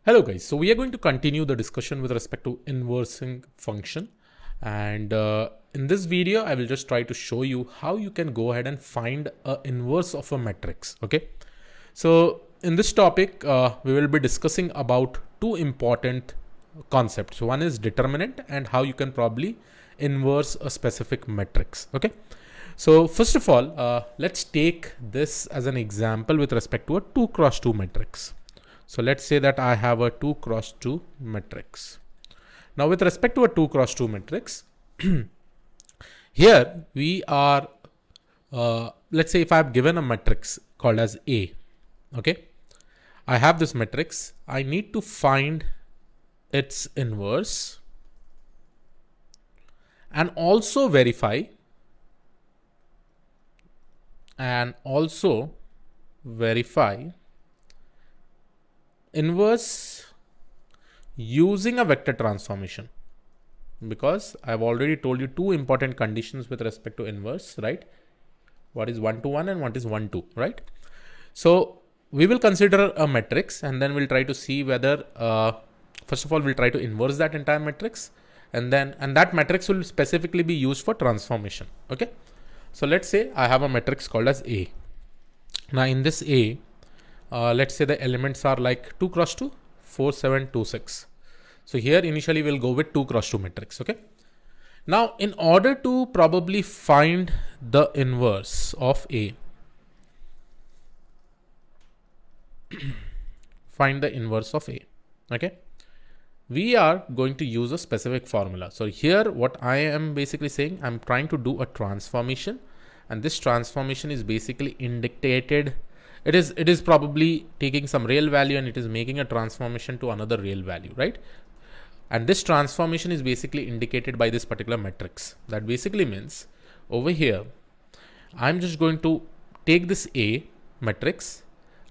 Hello guys, so we are going to continue the discussion with respect to inversing function, and in this video I will just try to show you how you can go ahead and find a inverse of a matrix. Okay, so in this topic we will be discussing about two important concepts. One is determinant and how you can probably inverse a specific matrix. Okay, so first of all let's take this as an example with respect to a 2 cross 2 matrix. So let's say that I have a 2 cross 2 matrix. Now with respect to a 2 cross 2 matrix, here we are, let's say if I have given a matrix called as A, okay, I have this matrix, I need to find its inverse and also verify inverse using a vector transformation, because I've already told you two important conditions with respect to inverse, right? What is 1 to 1 and what is 1 to, right? So we will consider a matrix and then we'll try to see whether first of all we'll try to inverse that entire matrix, and that matrix will specifically be used for transformation. Okay, so let's say I have a matrix called as A. Now in this A, let's say the elements are like 2 cross 2, 4, 7, 2, 6. So here initially we'll go with 2 cross 2 matrix. Okay. Now in order to probably find the inverse of A, okay, we are going to use a specific formula. So here what I am basically saying, I'm trying to do a transformation, and this transformation is basically indicated. It is probably taking some real value and it is making a transformation to another real value, right? And this transformation is basically indicated by this particular matrix. That basically means over here, I'm just going to take this A matrix.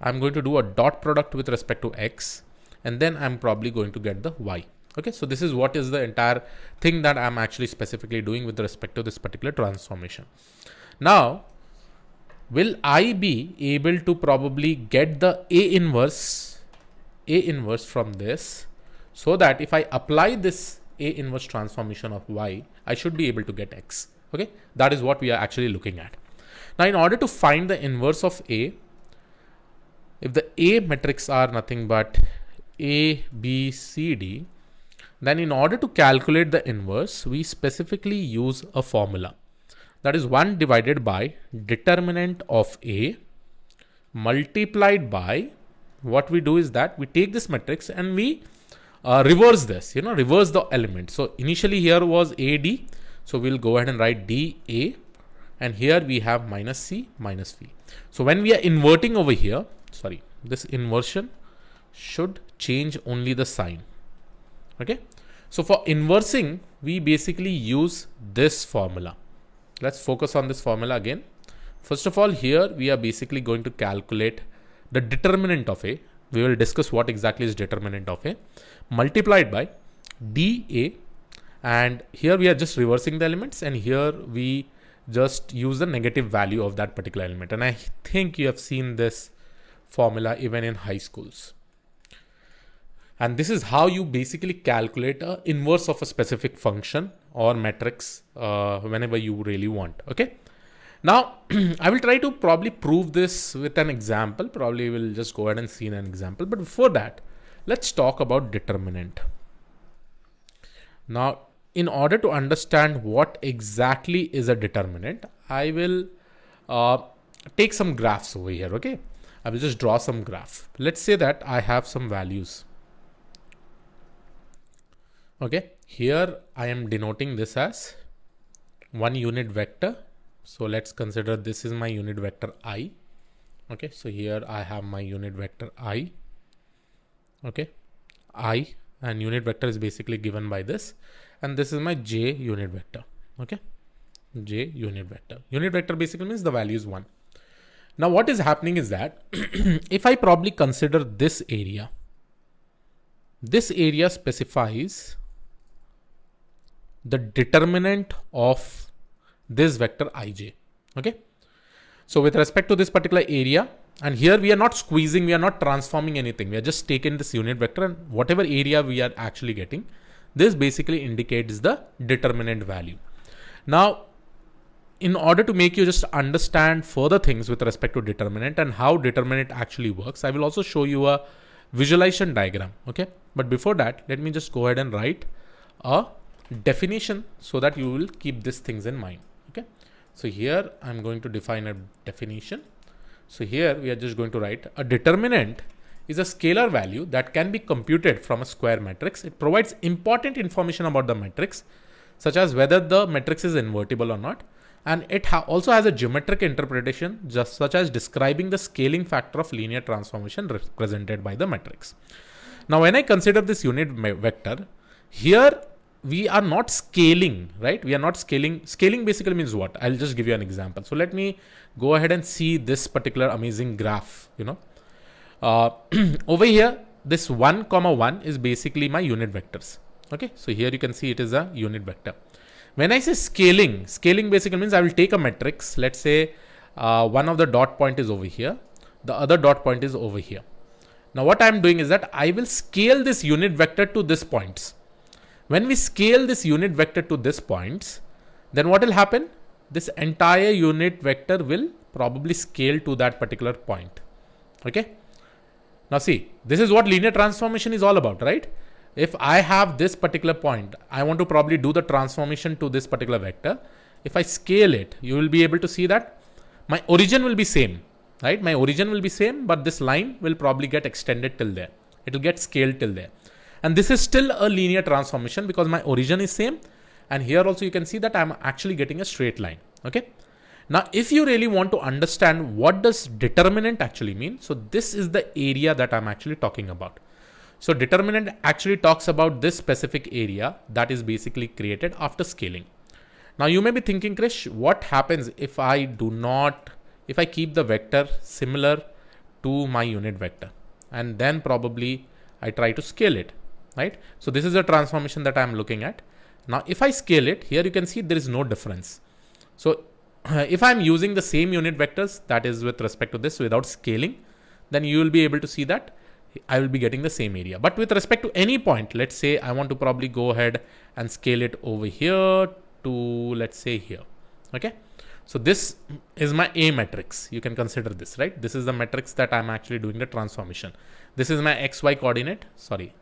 I'm going to do a dot product with respect to X, and then I'm probably going to get the Y. Okay, so this is what is the entire thing that I'm actually specifically doing with respect to this particular transformation. Now, will I be able to probably get the A inverse from this, so that if I apply this A inverse transformation of Y, I should be able to get X. Okay, that is what we are actually looking at. Now in order to find the inverse of A, if the A matrix are nothing but A, B, C, D, then in order to calculate the inverse, we specifically use a formula. That is 1 divided by determinant of A multiplied by, what we do is that we take this matrix and we reverse this, reverse the element. So initially here was AD. So we'll go ahead and write DA, and here we have minus C minus V. So when we are inverting over here, this inversion should change only the sign. Okay. So for inversing, we basically use this formula. Let's focus on this formula again. First of all, here we are basically going to calculate the determinant of A. We will discuss what exactly is determinant of A, multiplied by dA, and here we are just reversing the elements, and here we just use the negative value of that particular element. And I think you have seen this formula even in high schools. And this is how you basically calculate an inverse of a specific function or matrix whenever you really want. Okay. Now, I will try to probably prove this with an example. Probably we'll just go ahead and see an example. But before that, let's talk about determinant. Now, in order to understand what exactly is a determinant, I will take some graphs over here. Okay. I will just draw some graph. Let's say that I have some values. Okay, here I am denoting this as one unit vector. So let's consider this is my unit vector I. Okay, so here I have my unit vector I. Okay, I, and unit vector is basically given by this, and this is my J unit vector. Okay, J unit vector. Unit vector basically means the value is 1. Now what is happening is that if I probably consider this area specifies the determinant of this vector ij. Okay, so with respect to this particular area, And here we are not squeezing, we are not transforming anything. We are just taking this unit vector and whatever area we are actually getting, this basically indicates the determinant value. Now, in order to make you just understand further things with respect to determinant and how determinant actually works, I will also show you a visualization diagram. Okay. But before that, let me just go ahead and write a definition so that you will keep these things in mind. Okay. So here I'm going to define a definition. So here we are just going to write a determinant is a scalar value that can be computed from a square matrix. It provides important information about the matrix, such as whether the matrix is invertible or not. And it also has a geometric interpretation, just such as describing the scaling factor of linear transformation represented by the matrix. Now, when I consider this unit vector, here we are not scaling, right? We are not scaling. Scaling basically means what? I'll just give you an example. So let me go ahead and see this particular amazing graph, over here, this 1, 1 is basically my unit vectors. Okay. So here you can see it is a unit vector. When I say scaling basically means I will take a matrix. Let's say one of the dot point is over here. The other dot point is over here. Now what I'm doing is that I will scale this unit vector to this points. When we scale this unit vector to this points, then what will happen? This entire unit vector will probably scale to that particular point. Okay. Now see, this is what linear transformation is all about, right? If I have this particular point, I want to probably do the transformation to this particular vector. If I scale it, you will be able to see that my origin will be same, right? My origin will be same, but this line will probably get extended till there. It will get scaled till there. And this is still a linear transformation because my origin is same. And here also you can see that I'm actually getting a straight line. Okay. Now, if you really want to understand what does determinant actually mean, so this is the area that I'm actually talking about. So determinant actually talks about this specific area that is basically created after scaling. Now you may be thinking, Krish, what happens if I keep the vector similar to my unit vector and then probably I try to scale it, right? So this is a transformation that I'm looking at. Now, if I scale it, here you can see there is no difference. So if I'm using the same unit vectors, that is with respect to this without scaling, then you will be able to see that I will be getting the same area. But with respect to any point, let's say I want to probably go ahead and scale it over here to, let's say here. Okay. So this is my A matrix. You can consider this, right? This is the matrix that I'm actually doing the transformation. This is my XY coordinate. Sorry.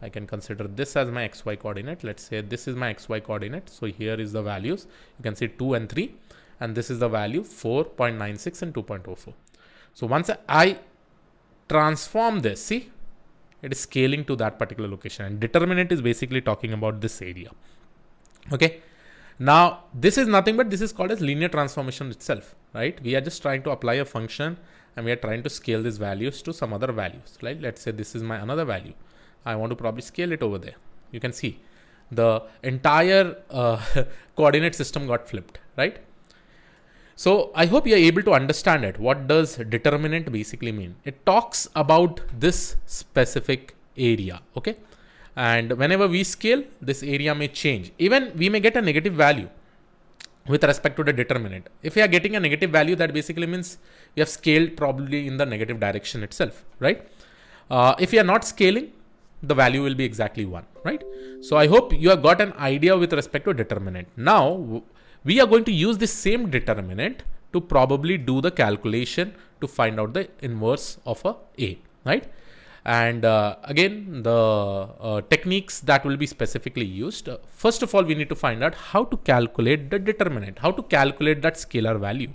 I can consider this as my XY coordinate. Let's say this is my XY coordinate. So here is the values. You can see 2 and 3. And this is the value 4.96 and 2.04. So once I transform this, see, it is scaling to that particular location, and determinant is basically talking about this area. Okay. Now this is nothing but this is called as linear transformation itself, right? We are just trying to apply a function and we are trying to scale these values to some other values, right? Let's say this is my another value. I want to probably scale it over there. You can see the entire coordinate system got flipped, right? So I hope you're able to understand it. What does determinant basically mean? It talks about this specific area. Okay. And whenever we scale, this area may change. Even we may get a negative value with respect to the determinant. If we are getting a negative value, that basically means we have scaled probably in the negative direction itself, right? If we are not scaling, the value will be exactly 1, right? So I hope you have got an idea with respect to determinant. Now, we are going to use the same determinant to probably do the calculation to find out the inverse of A, right? And again, the techniques that will be specifically used. First of all, we need to find out how to calculate the determinant, how to calculate that scalar value.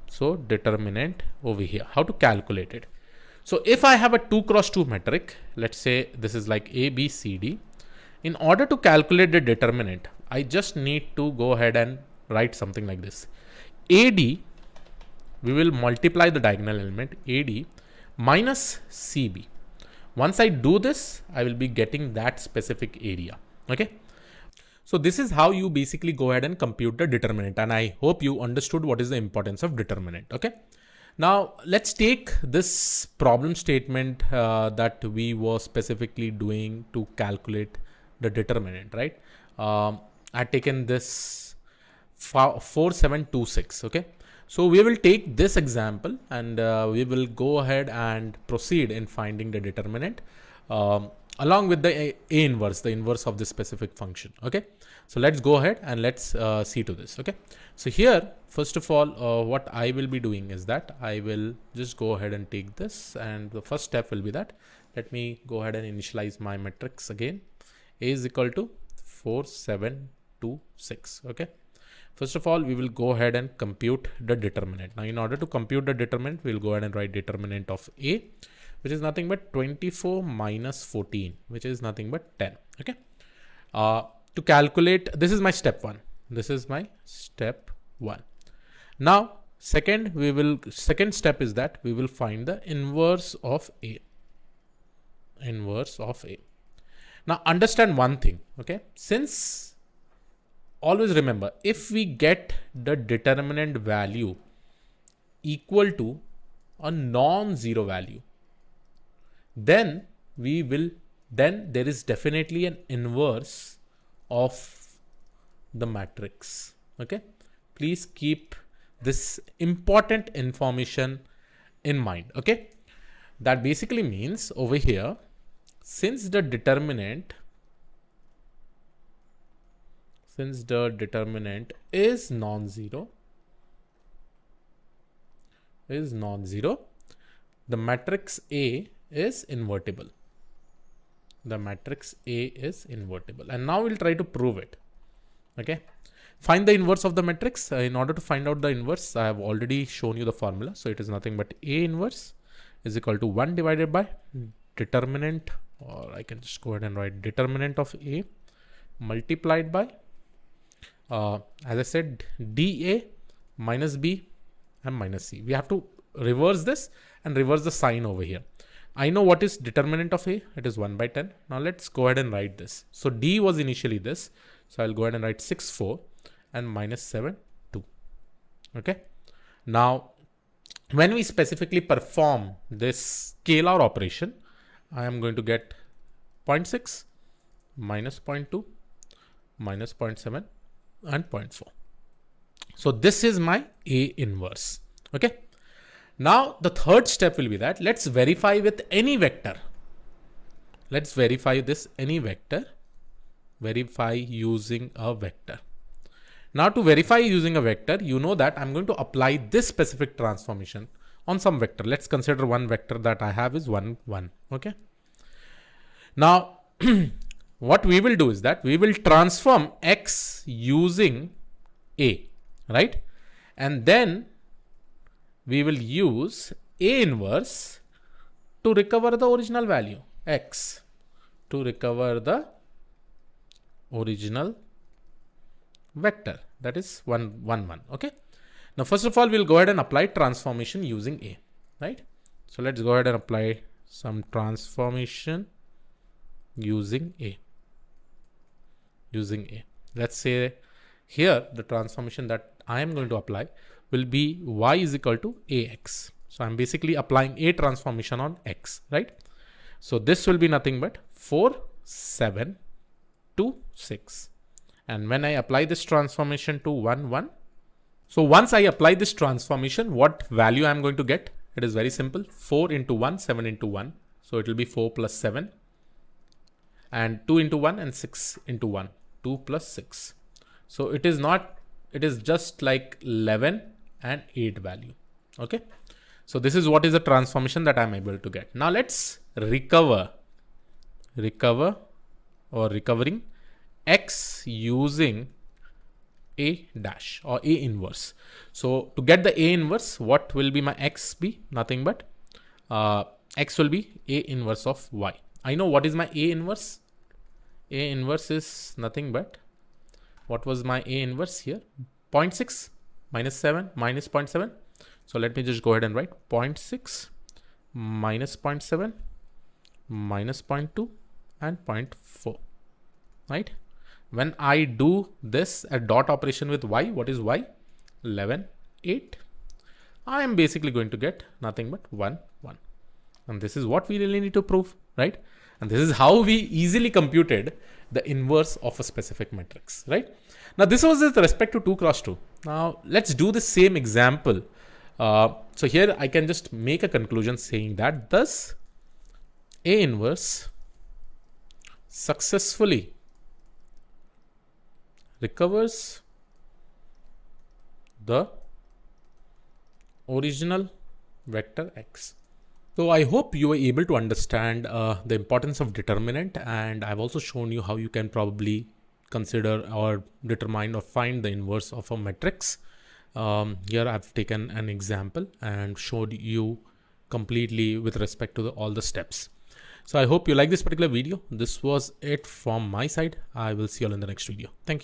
So determinant over here, how to calculate it. So if I have a 2 cross 2 metric, let's say this is like A, B, C, D. In order to calculate the determinant, I just need to go ahead and write something like this. AD, we will multiply the diagonal element AD minus CB. Once I do this, I will be getting that specific area. Okay. So this is how you basically go ahead and compute the determinant. And I hope you understood what is the importance of determinant. Okay. Now let's take this problem statement that we were specifically doing to calculate the determinant, right? I've taken this 4726. Okay. So we will take this example and we will go ahead and proceed in finding the determinant along with the A inverse, the inverse of this specific function. Okay. So let's go ahead and let's see to this. Okay. So here, first of all, what I will be doing is that I will just go ahead and take this, and the first step will be that let me go ahead and initialize my matrix again. A is equal to 4, 7, 2, 6. Okay. First of all, we will go ahead and compute the determinant. Now, in order to compute the determinant, we'll go ahead and write determinant of A, which is nothing but 24 minus 14, which is nothing but 10. Okay. To calculate, this is my step 1. This is my step 1. Now, second step is that we will find the inverse of A. Inverse of A. Now, understand one thing. Okay. Since always remember, if we get the determinant value equal to a non-zero value, then there is definitely an inverse of the matrix. Okay. Please keep this important information in mind. Okay. That basically means over here, since the determinant is non-zero, the matrix A is invertible. The matrix A is invertible. And now we'll try to prove it. Okay. Find the inverse of the matrix. In order to find out the inverse, I have already shown you the formula. So it is nothing but A inverse is equal to 1 divided by determinant, or I can just go ahead and write determinant of A multiplied by, as I said, dA minus B and minus C. We have to reverse this and reverse the sign over here. I know what is determinant of A. It is 1 by 10. Now let's go ahead and write this. So D was initially this. So I'll go ahead and write 6, 4 and minus 7, 2. Okay. Now, when we specifically perform this scalar operation, I am going to get 0.6 minus 0.2 minus 0.7 and 0.4. So this is my A inverse. Okay. Now the third step will be that let's verify with any vector. Let's verify this any vector. Verify using a vector. Now to verify using a vector, you know that I'm going to apply this specific transformation on some vector. Let's consider one vector that I have is 1, 1. Okay. Now what we will do is that we will transform X using A, right? And then we will use A inverse to recover the original value, X, to recover the original vector, that is 1, 1, 1. Okay. Now, first of all, we'll go ahead and apply transformation using A, right? So let's go ahead and apply some transformation using A. Let's say here the transformation that I am going to apply will be y is equal to ax. So I'm basically applying a transformation on x, right? So this will be nothing but 4, 7, 2, 6. And when I apply this transformation to 1, 1. So once I apply this transformation, what value I'm going to get? It is very simple. 4 into 1, 7 into 1. So it will be 4 plus 7. And 2 into 1 and 6 into 1. 2 plus 6. So it is just like 11 and 8 value. Okay. So this is what is the transformation that I'm able to get. Now let's recover or recovering x using A dash or A inverse. So to get the A inverse, what will be my x be? Nothing but x will be A inverse of y. I know what is my A inverse. A inverse is nothing but, what was my A inverse here? 0.6 minus 7 minus 0.7. So let me just go ahead and write 0.6 minus 0.7 minus 0.2 and 0.4, right? When I do this a dot operation with y, what is y? 11, 8. I am basically going to get nothing but 1, 1. And this is what we really need to prove, right? And this is how we easily computed the inverse of a specific matrix, right? Now this was with respect to 2 cross 2. Now let's do the same example. So here I can just make a conclusion saying that thus A inverse successfully recovers the original vector x. So I hope you were able to understand the importance of determinant, and I've also shown you how you can probably consider or determine or find the inverse of a matrix. Here I've taken an example and showed you completely with respect to all the steps. So I hope you like this particular video. This was it from my side. I will see you all in the next video. Thank you.